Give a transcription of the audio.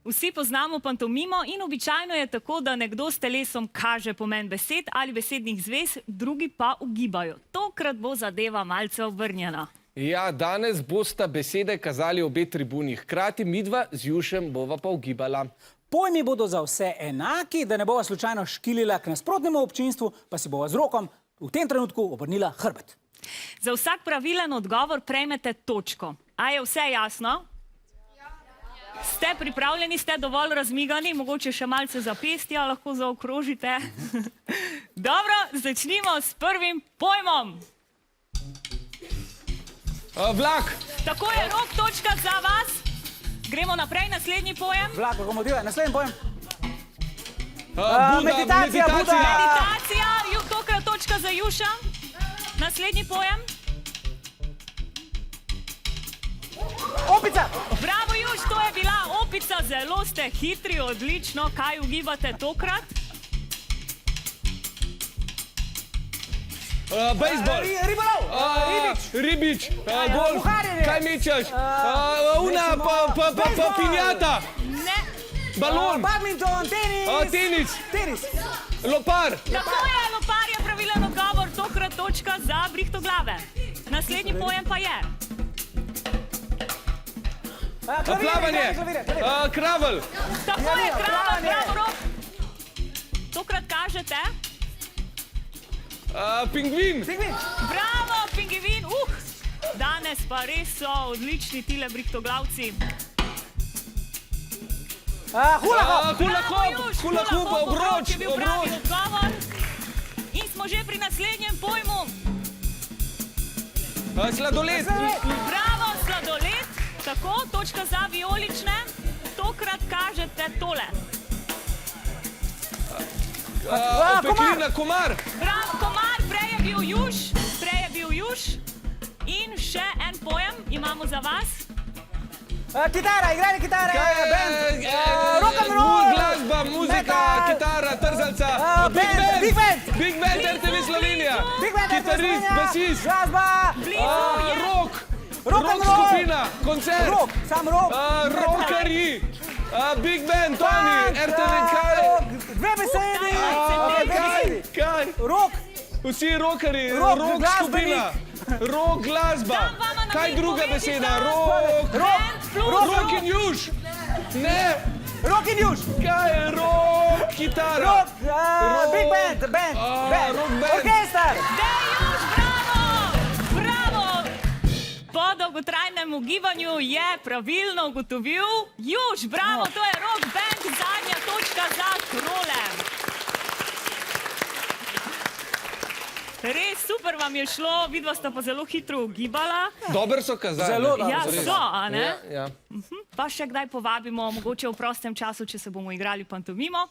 Vsi poznamo pantomimo in običajno je tako, da nekdo s telesom kaže pomen besed ali besednih zvez, drugi pa ugibajo. Tokrat bo zadeva malce obrnjena. Ja, danes bosta besede kazali obe tribuni. Hkrati midva z Jušem bova pa ugibala. Pojmi bodo za vse enaki, da ne bova slučajno škilila k nasprotnemu občinstvu, pa si bova z rokom v tem trenutku obrnila hrbet. Za vsak pravilen odgovor prejmete točko. A je vse jasno? Ste pripravljeni, ste dovolj razmigani, mogoče še malce zapestja lahko zaokrožite. Dobro, začnimo s prvim pojmom. Vlak. Tako je, Rok, točka za vas. Gremo naprej, naslednji pojem. Vlak, lokomotiva, naslednji pojem. Buda, meditacija, Buda. Meditacija, tokrat točka za Juša. Naslednji pojem. Opica! Bravo, Juš, to je bila opica, zelo ste hitri, odlično. Kaj ugibate tokrat? Bejzbol. Ribolov! Ribič. Golf. Buharjenje. Kaj mečeš? Pinjata. Ne. Balon. Badminton, tenis! Tenis. Tenis! Lopar. Tako je, lopar je pravilen odgovor, tokrat točka za brihtoglave. Naslednji pojem pa je. Plavanje. Kravel. Tako je, kravel, bravo, Rok. Tokrat kažete. Pingvin. Bravo, pingvin. Danes pa res so odlični tile brihtoglavci. Hula hop! Hula hop, obroč. Je bil pravi odgovor. In smo že pri naslednjem pojmu. Sladoled. Bravo, sladoled. Tako, točka za vijolične. Tokrat kažete tole. Peklina, komar. Bravo, komar, prej je bil Juš. In še en pojem imamo za vas. Kitara, igranje kitare, band, rock'n'roll, Glasba, muzika, kitara, trzalca. Big band. Big band, RTV Slovenija. Kitarist, basist. Glasba, Blizu je. Rock skupina, koncert. rock, sam rock. Rockerji. Big band, Toni, RTV kaj. Dve besedi. Kaj? Rock. Vsi rockerji, Rock, rock skupina. Rock glasba. Dam vama na Kaj dve druga povedi beseda? za- Rock in juž. Ne. Rock in juž. Kaj je rock, kitara? Rock, big band, band. rock band. Orkester. Juš, bravo. Po dolgotrajnem ugibanju je pravilno ugotovil Juš, bravo, to je rock band, zadnja točka za Krolem. Res super vam je šlo, vidva sta pa zelo hitro ugibala. Dobro so kazali. Zelo dobro. Ja, so, a ne? Ja. Pa še kdaj povabimo, mogoče v prostem času, če se bomo igrali pantomimo.